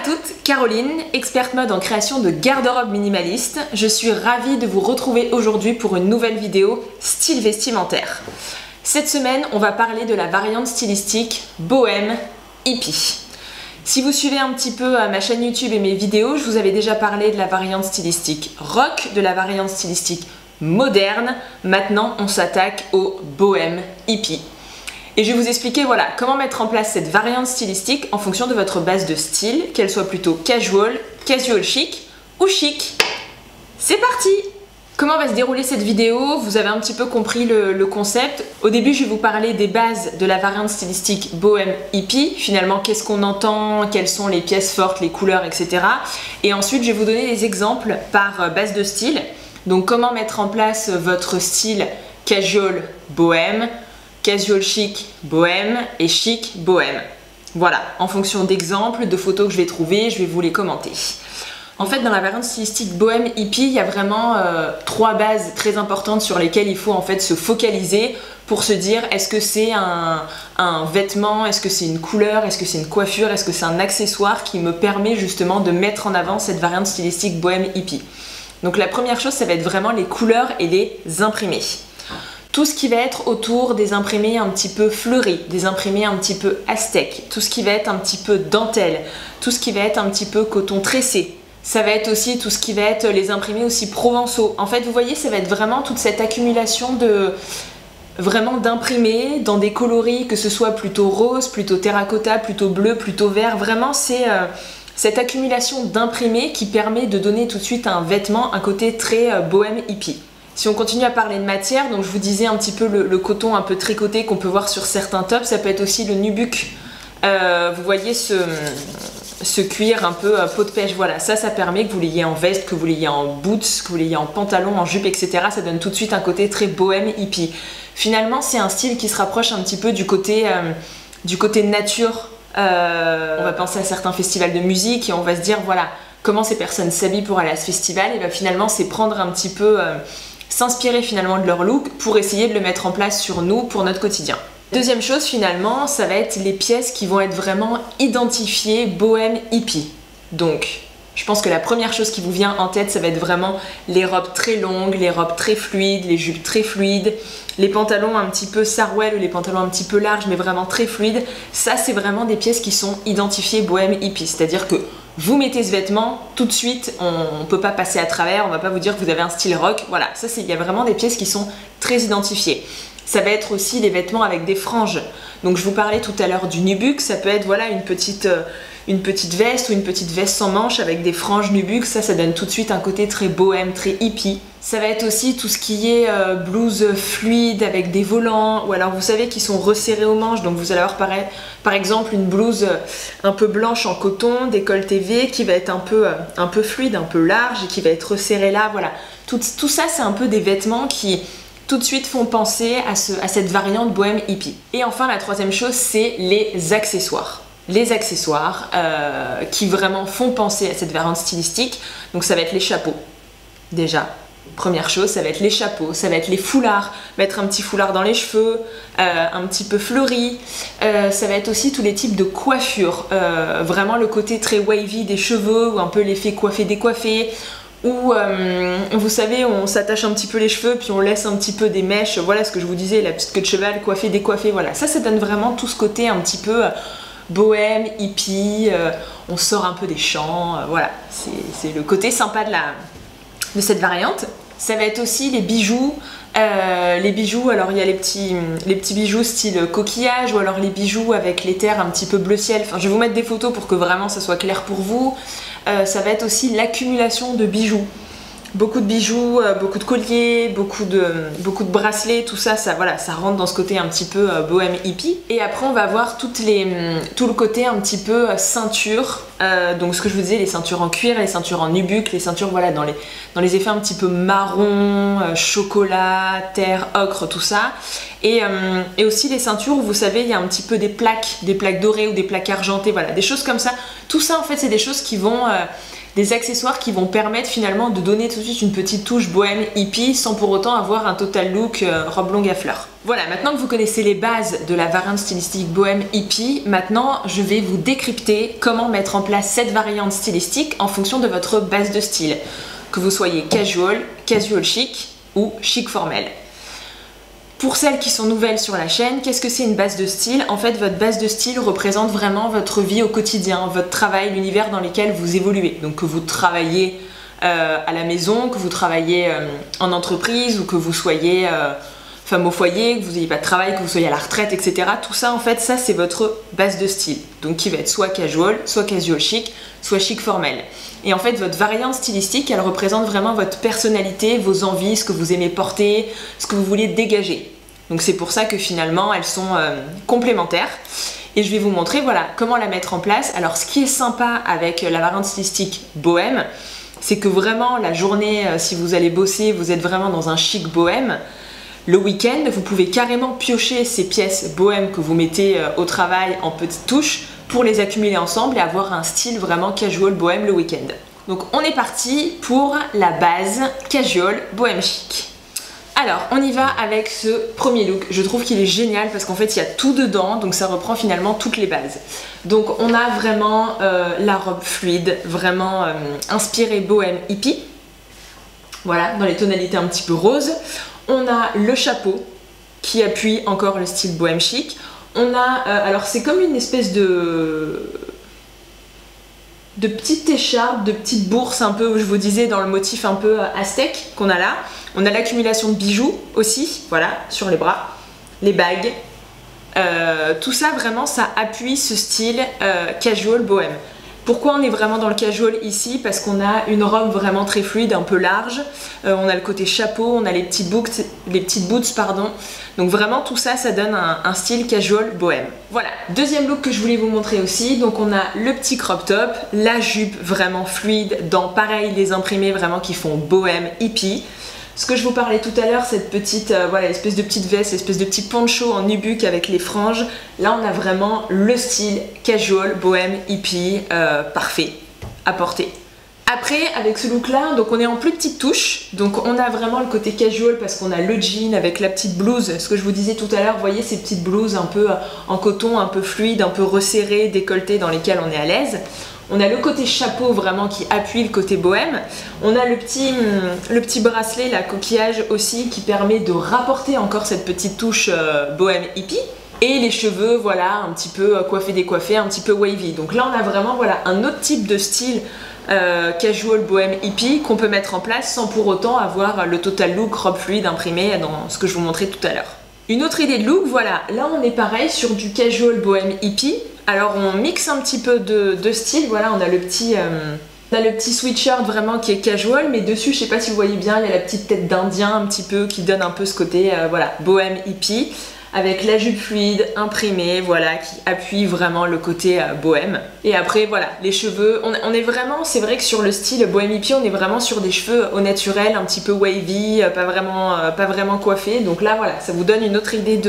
toutes, Caroline, experte mode en création de garde-robe minimaliste. Je suis ravie de vous retrouver aujourd'hui pour une nouvelle vidéo style vestimentaire. Cette semaine, on va parler de la variante stylistique bohème hippie. Si vous suivez un petit peu ma chaîne YouTube et mes vidéos, je vous avais déjà parlé de la variante stylistique rock, de la variante stylistique moderne. Maintenant, on s'attaque au bohème hippie. Et je vais vous expliquer voilà, comment mettre en place cette variante stylistique en fonction de votre base de style, qu'elle soit plutôt casual chic ou chic. C'est parti! Comment va se dérouler cette vidéo? Vous avez un petit peu compris le concept. Au début, je vais vous parler des bases de la variante stylistique bohème hippie. Finalement, qu'est-ce qu'on entend, quelles sont les pièces fortes, les couleurs, etc. Et ensuite, je vais vous donner des exemples par base de style. Donc, comment mettre en place votre style casual bohème, casual chic bohème et chic bohème. Voilà, en fonction d'exemples, de photos que je vais trouver, je vais vous les commenter. En fait, dans la variante stylistique bohème hippie, il y a vraiment trois bases très importantes sur lesquelles il faut en fait se focaliser pour se dire est-ce que c'est un vêtement, est-ce que c'est une couleur, est-ce que c'est une coiffure, est-ce que c'est un accessoire qui me permet justement de mettre en avant cette variante stylistique bohème hippie. Donc la première chose, ça va être vraiment les couleurs et les imprimés. Tout ce qui va être autour des imprimés un petit peu fleuris, des imprimés un petit peu aztèques, tout ce qui va être un petit peu dentelle, tout ce qui va être un petit peu coton tressé. Ça va être aussi tout ce qui va être les imprimés aussi provençaux. En fait, vous voyez, ça va être vraiment toute cette accumulation d'imprimés dans des coloris, que ce soit plutôt rose, plutôt terracotta, plutôt bleu, plutôt vert. Vraiment, c'est cette accumulation d'imprimés qui permet de donner tout de suite à un vêtement un côté très bohème hippie. Si on continue à parler de matière, donc je vous disais un petit peu le coton un peu tricoté qu'on peut voir sur certains tops, ça peut être aussi le nubuck. Vous voyez ce cuir un peu peau de pêche, voilà, ça permet que vous l'ayez en veste, que vous l'ayez en boots, que vous l'ayez en pantalon, en jupe, etc. Ça donne tout de suite un côté très bohème hippie. Finalement, c'est un style qui se rapproche un petit peu du côté nature. On va penser à certains festivals de musique et on va se dire, voilà, comment ces personnes s'habillent pour aller à ce festival, et bien finalement, c'est prendre un petit peu... s'inspirer finalement de leur look pour essayer de le mettre en place sur nous pour notre quotidien. Deuxième chose finalement, ça va être les pièces qui vont être vraiment identifiées bohème hippie. Donc, je pense que la première chose qui vous vient en tête, ça va être vraiment les robes très longues, les robes très fluides, les jupes très fluides, les pantalons un petit peu sarouel ou les pantalons un petit peu larges mais vraiment très fluides. Ça, c'est vraiment des pièces qui sont identifiées bohème hippie, c'est-à-dire que vous mettez ce vêtement, tout de suite, on ne peut pas passer à travers, on va pas vous dire que vous avez un style rock. Voilà, ça il y a vraiment des pièces qui sont très identifiées. Ça va être aussi les vêtements avec des franges. Donc je vous parlais tout à l'heure du nubuck, ça peut être voilà, une petite veste ou une petite veste sans manches avec des franges nubuck, ça donne tout de suite un côté très bohème, très hippie. Ça va être aussi tout ce qui est blouse fluide avec des volants, ou alors vous savez qui sont resserrés aux manches, donc vous allez avoir par exemple une blouse un peu blanche en coton, décolleté V, qui va être un peu fluide, un peu large et qui va être resserrée là, voilà. Tout ça c'est un peu des vêtements qui tout de suite font penser à cette variante bohème hippie. Et enfin la troisième chose, c'est les accessoires. Les accessoires qui vraiment font penser à cette variante stylistique, donc ça va être les chapeaux, déjà. Première chose, ça va être les chapeaux, ça va être les foulards, mettre un petit foulard dans les cheveux, un petit peu fleuri. Ça va être aussi tous les types de coiffures, vraiment le côté très wavy des cheveux ou un peu l'effet coiffé-décoiffé. Ou vous savez, on s'attache un petit peu les cheveux puis on laisse un petit peu des mèches, voilà ce que je vous disais, la petite queue de cheval coiffée, décoiffée, voilà. Ça donne vraiment tout ce côté un petit peu bohème, hippie, on sort un peu des champs, voilà. C'est le côté sympa de cette variante. Ça va être aussi les bijoux. Alors il y a les petits bijoux style coquillage ou alors les bijoux avec les terres un petit peu bleu ciel. Enfin, je vais vous mettre des photos pour que vraiment ça soit clair pour vous. Ça va être aussi l'accumulation de bijoux. Beaucoup de bijoux, beaucoup de colliers, beaucoup de bracelets, tout ça, voilà, ça rentre dans ce côté un petit peu bohème hippie. Et après on va avoir tout le côté un petit peu ceinture, donc ce que je vous disais, les ceintures en cuir, les ceintures en nubuck, les ceintures voilà, dans les effets un petit peu marron, chocolat, terre, ocre, tout ça. Et aussi les ceintures où vous savez il y a un petit peu des plaques dorées ou des plaques argentées, voilà, des choses comme ça. Tout ça en fait c'est des choses qui vont... des accessoires qui vont permettre finalement de donner tout de suite une petite touche bohème hippie sans pour autant avoir un total look robe longue à fleurs. Voilà, maintenant que vous connaissez les bases de la variante stylistique bohème hippie, maintenant je vais vous décrypter comment mettre en place cette variante stylistique en fonction de votre base de style, que vous soyez casual, casual chic ou chic formel. Pour celles qui sont nouvelles sur la chaîne, qu'est-ce que c'est une base de style? En fait, votre base de style représente vraiment votre vie au quotidien, votre travail, l'univers dans lequel vous évoluez. Donc que vous travaillez à la maison, que vous travaillez en entreprise ou que vous soyez femme au foyer, que vous n'ayez pas de travail, que vous soyez à la retraite, etc. Tout ça, en fait, ça c'est votre base de style. Donc qui va être soit casual chic, soit chic formel. Et en fait, votre variante stylistique, elle représente vraiment votre personnalité, vos envies, ce que vous aimez porter, ce que vous voulez dégager. Donc c'est pour ça que finalement, elles sont complémentaires. Et je vais vous montrer voilà, comment la mettre en place. Alors ce qui est sympa avec la variante stylistique bohème, c'est que vraiment la journée, si vous allez bosser, vous êtes vraiment dans un chic bohème. Le week-end, vous pouvez carrément piocher ces pièces bohème que vous mettez au travail en petites touches pour les accumuler ensemble et avoir un style vraiment casual bohème le week-end. Donc on est parti pour la base casual bohème chic. Alors on y va avec ce premier look, je trouve qu'il est génial parce qu'en fait il y a tout dedans, donc ça reprend finalement toutes les bases. Donc on a vraiment la robe fluide, vraiment inspirée bohème hippie, voilà, dans les tonalités un petit peu roses. On a le chapeau qui appuie encore le style bohème chic. On a, alors c'est comme une espèce de petite écharpe, de petite bourse un peu, je vous disais, dans le motif un peu aztèque qu'on a là. On a l'accumulation de bijoux aussi, voilà, sur les bras, les bagues. Tout ça vraiment, ça appuie ce style casual bohème. Pourquoi on est vraiment dans le casual ici? Parce qu'on a une robe vraiment très fluide, un peu large. On a le côté chapeau, on a les petites boots, pardon. Donc vraiment tout ça, ça donne un style casual bohème. Voilà, deuxième look que je voulais vous montrer aussi. Donc on a le petit crop top, la jupe vraiment fluide, dans pareil les imprimés vraiment qui font bohème hippie. Ce que je vous parlais tout à l'heure, cette petite, voilà, espèce de petite veste, espèce de petit poncho en nubuck avec les franges. Là, on a vraiment le style casual, bohème, hippie, parfait à porter. Après, avec ce look-là, donc on est en plus petite touche. Donc on a vraiment le côté casual parce qu'on a le jean avec la petite blouse. Ce que je vous disais tout à l'heure, vous voyez ces petites blouses un peu en coton, un peu fluide, un peu resserrées, décolletées, dans lesquelles on est à l'aise. On a le côté chapeau vraiment qui appuie le côté bohème. On a le petit bracelet, la coquillage aussi qui permet de rapporter encore cette petite touche bohème hippie. Et les cheveux, voilà, un petit peu coiffés, décoiffés, un petit peu wavy. Donc là, on a vraiment voilà, un autre type de style casual bohème hippie qu'on peut mettre en place sans pour autant avoir le total look robe fluide imprimé dans ce que je vous montrais tout à l'heure. Une autre idée de look, voilà, là on est pareil sur du casual bohème hippie. Alors on mixe un petit peu de style, voilà, on a le petit sweatshirt vraiment qui est casual, mais dessus, je sais pas si vous voyez bien, il y a la petite tête d'Indien un petit peu qui donne un peu ce côté, voilà, bohème hippie, avec la jupe fluide imprimée, voilà, qui appuie vraiment le côté bohème. Et après, voilà, les cheveux, on est vraiment, c'est vrai que sur le style bohème hippie, on est vraiment sur des cheveux au naturel, un petit peu wavy, pas vraiment coiffés. Donc là, voilà, ça vous donne une autre idée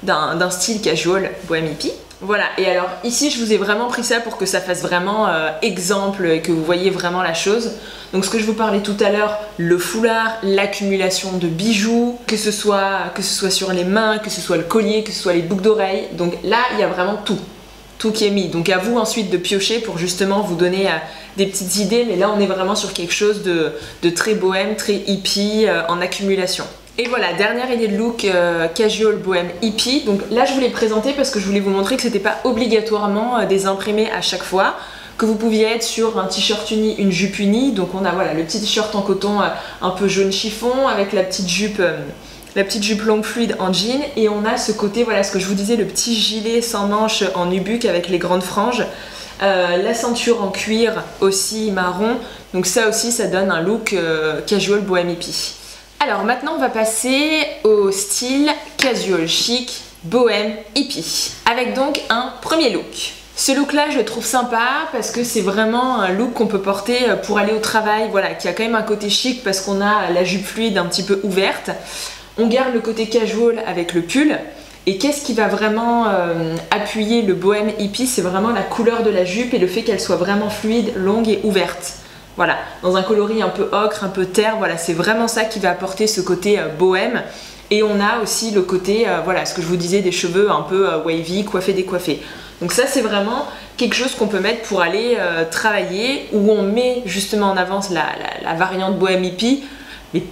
d'un style casual bohème hippie. Voilà, et alors ici je vous ai vraiment pris ça pour que ça fasse vraiment exemple et que vous voyez vraiment la chose. Donc ce que je vous parlais tout à l'heure, le foulard, l'accumulation de bijoux, que ce soit sur les mains, que ce soit le collier, que ce soit les boucles d'oreilles. Donc là il y a vraiment tout qui est mis. Donc à vous ensuite de piocher pour justement vous donner des petites idées, mais là on est vraiment sur quelque chose de très bohème, très hippie, en accumulation. Et voilà, dernière idée de look casual bohème hippie. Donc là je vous l'ai présenté parce que je voulais vous montrer que c'était pas obligatoirement des imprimés à chaque fois, que vous pouviez être sur un t-shirt uni, une jupe unie. Donc on a voilà le petit t-shirt en coton un peu jaune chiffon avec la petite jupe longue fluide en jean, et on a ce côté, voilà ce que je vous disais, le petit gilet sans manches en nubuck avec les grandes franges, la ceinture en cuir aussi marron. Donc ça aussi ça donne un look casual bohème hippie. Alors maintenant on va passer au style casual chic bohème hippie, avec donc un premier look. Ce look là je le trouve sympa parce que c'est vraiment un look qu'on peut porter pour aller au travail, voilà, qui a quand même un côté chic parce qu'on a la jupe fluide un petit peu ouverte. On garde le côté casual avec le pull Et qu'est-ce qui va vraiment appuyer le bohème hippie? C'est vraiment la couleur de la jupe et le fait qu'elle soit vraiment fluide, longue et ouverte. Voilà, dans un coloris un peu ocre, un peu terre, voilà, c'est vraiment ça qui va apporter ce côté bohème. Et on a aussi le côté, voilà, ce que je vous disais, des cheveux un peu wavy, coiffés, décoiffés. Donc ça, c'est vraiment quelque chose qu'on peut mettre pour aller travailler, où on met justement en avance la variante bohème hippie, mais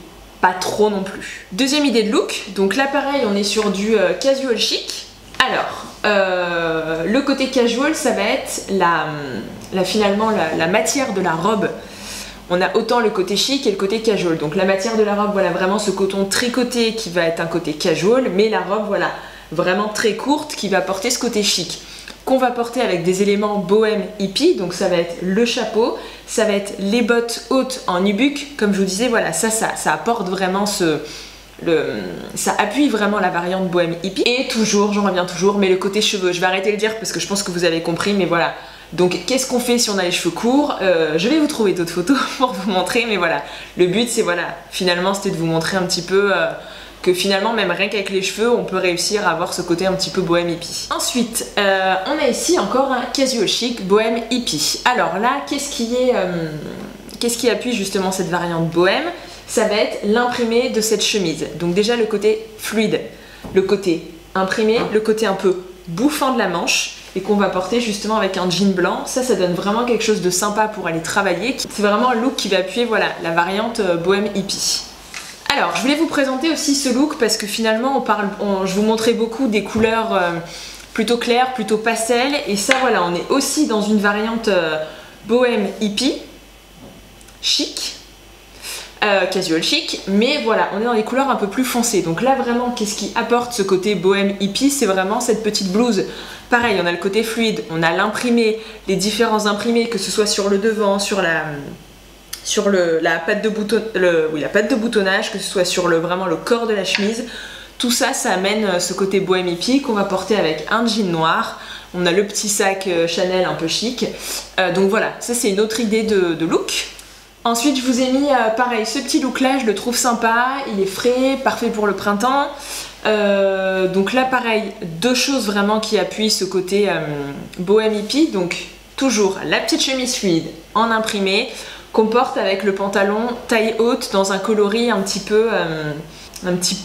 pas trop non plus. Deuxième idée de look, donc là pareil, on est sur du casual chic. Alors, le côté casual, ça va être finalement la matière de la robe. On a autant le côté chic et le côté casual. Donc la matière de la robe, voilà, vraiment ce coton tricoté qui va être un côté casual, mais la robe, voilà, vraiment très courte qui va porter ce côté chic. Qu'on va porter avec des éléments bohème hippie, donc ça va être le chapeau, ça va être les bottes hautes en nubuck, comme je vous disais, voilà, ça apporte vraiment ça appuie vraiment la variante bohème hippie. Et toujours, j'en reviens toujours, mais le côté cheveux, je vais arrêter de le dire parce que je pense que vous avez compris, mais voilà. Donc qu'est-ce qu'on fait si on a les cheveux courts? Je vais vous trouver d'autres photos pour vous montrer, mais voilà, le but c'est, voilà, finalement c'était de vous montrer un petit peu que finalement même rien qu'avec les cheveux on peut réussir à avoir ce côté un petit peu bohème hippie. Ensuite on a ici encore un casual chic bohème hippie. Alors là qu'est-ce qui appuie justement cette variante bohème? Ça va être l'imprimé de cette chemise. Donc déjà le côté fluide, le côté imprimé, le côté un peu bouffant de la manche, et qu'on va porter justement avec un jean blanc. Ça donne vraiment quelque chose de sympa pour aller travailler. C'est vraiment un look qui va appuyer, voilà, la variante bohème hippie. Alors, je voulais vous présenter aussi ce look parce que finalement, je vous montrais beaucoup des couleurs plutôt claires, plutôt pastel. Et ça, voilà, on est aussi dans une variante bohème hippie, chic, casual chic, mais voilà, on est dans des couleurs un peu plus foncées. Donc là, vraiment, qu'est-ce qui apporte ce côté bohème hippie? C'est vraiment cette petite blouse. Pareil, on a le côté fluide, on a l'imprimé, les différents imprimés, que ce soit sur le devant, sur la patte de boutonnage, que ce soit sur vraiment le corps de la chemise. Tout ça, ça amène ce côté bohème hippie qu'on va porter avec un jean noir. On a le petit sac Chanel un peu chic. Donc voilà, ça c'est une autre idée de look. Ensuite, je vous ai mis pareil, ce petit look là, je le trouve sympa, il est frais, parfait pour le printemps. Donc là pareil, deux choses vraiment qui appuient ce côté bohème hippie. Donc toujours la petite chemise fluide en imprimé qu'on porte avec le pantalon taille haute dans un coloris un petit peu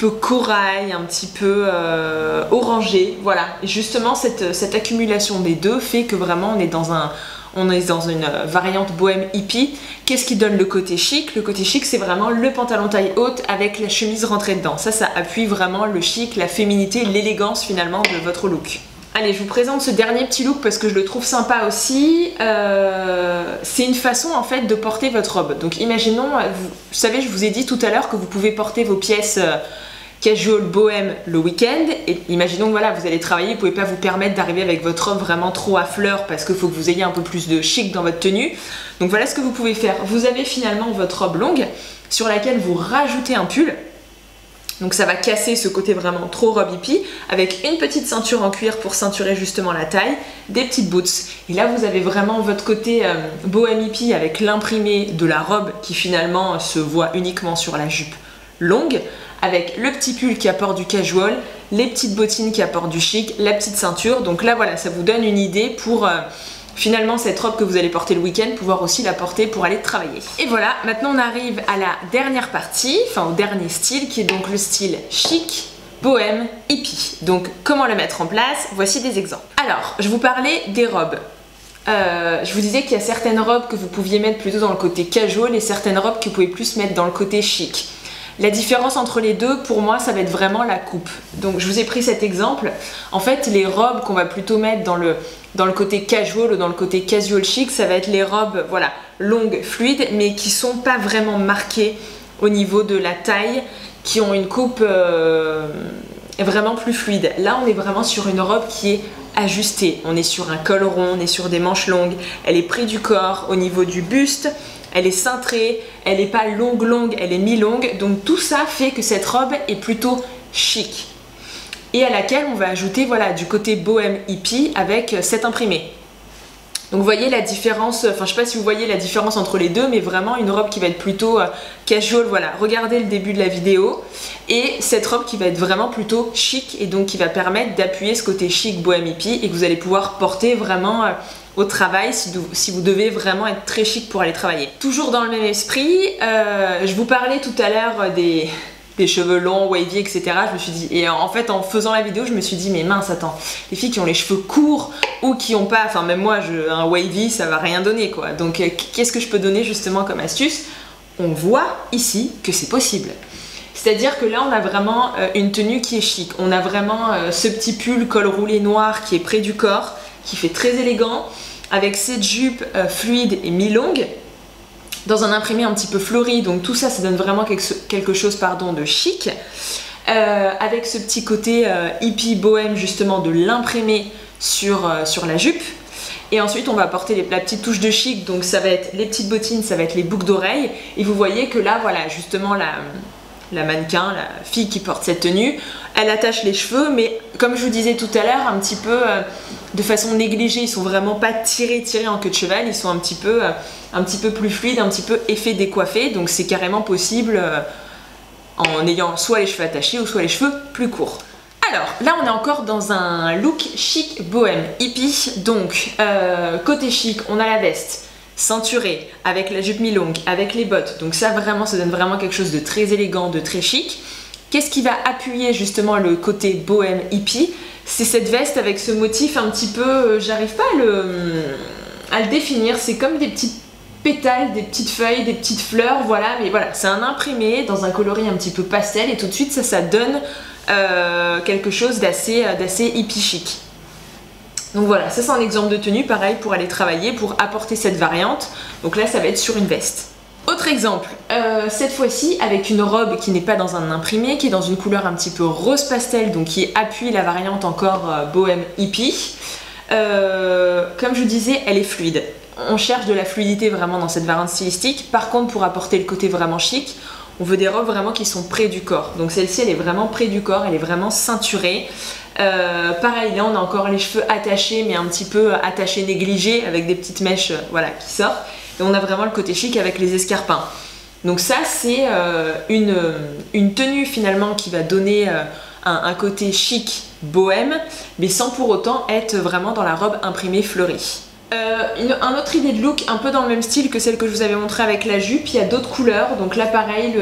corail, un petit peu orangé. Voilà, et justement cette accumulation des deux fait que vraiment on est dans une variante bohème hippie. Qu'est-ce qui donne le côté chic? Le côté chic, c'est vraiment le pantalon taille haute avec la chemise rentrée dedans. Ça appuie vraiment le chic, la féminité, l'élégance finalement de votre look. Allez, je vous présente ce dernier petit look parce que je le trouve sympa aussi. C'est une façon en fait de porter votre robe. Donc imaginons, vous savez, je vous ai dit tout à l'heure que vous pouvez porter vos pièces casual bohème le week-end, et imaginons que voilà, vous allez travailler, vous pouvez pas vous permettre d'arriver avec votre robe vraiment trop à fleurs parce qu'il faut que vous ayez un peu plus de chic dans votre tenue. Donc voilà ce que vous pouvez faire. Vous avez finalement votre robe longue sur laquelle vous rajoutez un pull. Donc ça va casser ce côté vraiment trop robe hippie, avec une petite ceinture en cuir pour ceinturer justement la taille, des petites boots. Et là vous avez vraiment votre côté bohème hippie avec l'imprimé de la robe qui finalement se voit uniquement sur la jupe longue, avec le petit pull qui apporte du casual, les petites bottines qui apportent du chic, la petite ceinture. Donc là voilà, ça vous donne une idée pour finalement cette robe que vous allez porter le week-end, pouvoir aussi la porter pour aller travailler. Et voilà, maintenant on arrive à la dernière partie, enfin au dernier style, qui est donc le style chic, bohème, hippie. Donc comment le mettre en place? Voici des exemples. Alors, je vous parlais des robes. Je vous disais qu'il y a certaines robes que vous pouviez mettre plutôt dans le côté casual et certaines robes que vous pouvez plus mettre dans le côté chic. La différence entre les deux, pour moi, ça va être vraiment la coupe. Donc je vous ai pris cet exemple. En fait, les robes qu'on va plutôt mettre dans le côté casual ou dans le côté casual chic, ça va être les robes, voilà, longues, fluides, mais qui sont pas vraiment marquées au niveau de la taille, qui ont une coupe vraiment plus fluide. Là, on est vraiment sur une robe qui est ajustée. On est sur un col rond, on est sur des manches longues, elle est prise du corps au niveau du buste. Elle est cintrée, elle n'est pas longue, elle est mi-longue. Donc tout ça fait que cette robe est plutôt chic. Et à laquelle on va ajouter voilà, du côté bohème hippie avec cet imprimé. Donc vous voyez la différence, enfin je sais pas si vous voyez la différence entre les deux, mais vraiment une robe qui va être plutôt casual, voilà, regardez le début de la vidéo, et cette robe qui va être vraiment plutôt chic, et donc qui va permettre d'appuyer ce côté chic bohème hippie, et que vous allez pouvoir porter vraiment au travail si vous devez vraiment être très chic pour aller travailler. Toujours dans le même esprit, je vous parlais tout à l'heure des cheveux longs, wavy, etc. Je me suis dit, et en fait en faisant la vidéo je me suis dit mais mince attends, les filles qui ont les cheveux courts ou qui ont pas, enfin même moi un wavy ça va rien donner quoi, donc qu'est-ce que je peux donner justement comme astuce? On voit ici que c'est possible. C'est-à-dire que là on a vraiment une tenue qui est chic, on a vraiment ce petit pull col roulé noir qui est près du corps, qui fait très élégant, avec cette jupe fluide et mi-longue, dans un imprimé un petit peu fleuri, donc tout ça, ça donne vraiment quelque chose de chic, avec ce petit côté hippie bohème justement de l'imprimé sur la jupe. Et ensuite on va apporter la petite touche de chic, donc ça va être les petites bottines, ça va être les boucles d'oreilles, et vous voyez que là voilà justement la mannequin, la fille qui porte cette tenue, elle attache les cheveux, mais comme je vous disais tout à l'heure, un petit peu de façon négligée, ils sont vraiment pas tirés en queue de cheval, ils sont un petit peu plus fluides, un petit peu effet décoiffé, donc c'est carrément possible en ayant soit les cheveux attachés ou soit les cheveux plus courts. Alors là on est encore dans un look chic bohème hippie, donc côté chic on a la veste ceinturée avec la jupe mi-longue, avec les bottes, donc ça vraiment ça donne vraiment quelque chose de très élégant, de très chic. Qu'est-ce qui va appuyer justement le côté bohème hippie? C'est cette veste avec ce motif un petit peu, j'arrive pas à le définir, c'est comme des petites pétales, des petites feuilles, des petites fleurs, voilà, mais voilà, c'est un imprimé dans un coloris un petit peu pastel et tout de suite ça donne quelque chose d'assez hippie chic. Donc voilà, ça c'est un exemple de tenue, pareil pour aller travailler, pour apporter cette variante. Donc là ça va être sur une veste. Autre exemple, cette fois-ci avec une robe qui n'est pas dans un imprimé, qui est dans une couleur un petit peu rose pastel, donc qui appuie la variante encore bohème hippie. Comme je vous disais, elle est fluide. On cherche de la fluidité vraiment dans cette variante stylistique. Par contre, pour apporter le côté vraiment chic, on veut des robes vraiment qui sont près du corps. Donc celle-ci, elle est vraiment près du corps, elle est vraiment ceinturée. Pareil, là on a encore les cheveux attachés, mais un petit peu attachés négligés, avec des petites mèches voilà, qui sortent. Et on a vraiment le côté chic avec les escarpins. Donc ça, c'est une tenue finalement qui va donner un côté chic bohème, mais sans pour autant être vraiment dans la robe imprimée fleurie. Une autre idée de look un peu dans le même style que celle que je vous avais montré avec la jupe, il y a d'autres couleurs, donc là pareil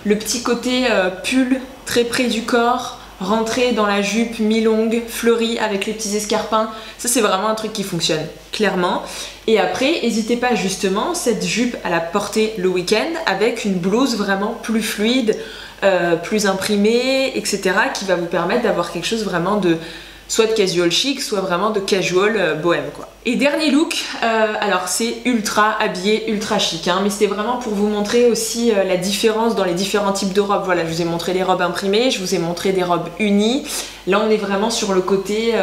le petit côté pull très près du corps, rentré dans la jupe mi-longue, fleurie avec les petits escarpins, ça c'est vraiment un truc qui fonctionne clairement. Et après n'hésitez pas justement cette jupe à la porter le week-end avec une blouse vraiment plus fluide, plus imprimée, etc. qui va vous permettre d'avoir quelque chose vraiment de soit de casual chic, soit vraiment de casual bohème quoi. Et dernier look, alors c'est ultra habillé, ultra chic, hein, mais c'était vraiment pour vous montrer aussi la différence dans les différents types de robes. Voilà, je vous ai montré les robes imprimées, je vous ai montré des robes unies. Là on est vraiment sur le côté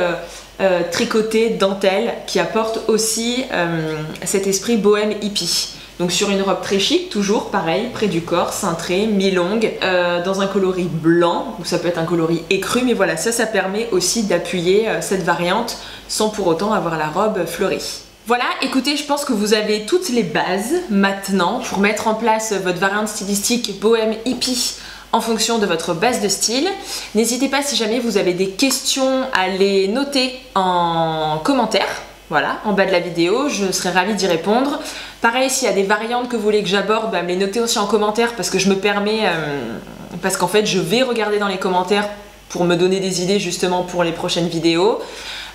tricoté, dentelle, qui apporte aussi cet esprit bohème hippie. Donc sur une robe très chic, toujours pareil, près du corps, cintrée, mi-longue, dans un coloris blanc, ou ça peut être un coloris écru, mais voilà, ça permet aussi d'appuyer cette variante sans pour autant avoir la robe fleurie. Voilà, écoutez, je pense que vous avez toutes les bases maintenant pour mettre en place votre variante stylistique bohème hippie en fonction de votre base de style. N'hésitez pas, si jamais vous avez des questions, à les noter en commentaire. Voilà, en bas de la vidéo, je serai ravie d'y répondre. Pareil, s'il y a des variantes que vous voulez que j'aborde, me les notez aussi en commentaire parce que je me permets, parce qu'en fait je vais regarder dans les commentaires pour me donner des idées justement pour les prochaines vidéos.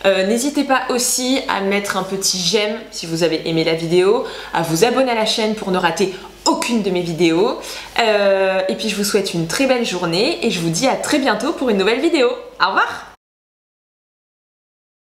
N'hésitez pas aussi à mettre un petit j'aime si vous avez aimé la vidéo, à vous abonner à la chaîne pour ne rater aucune de mes vidéos. Et puis je vous souhaite une très belle journée et je vous dis à très bientôt pour une nouvelle vidéo. Au revoir!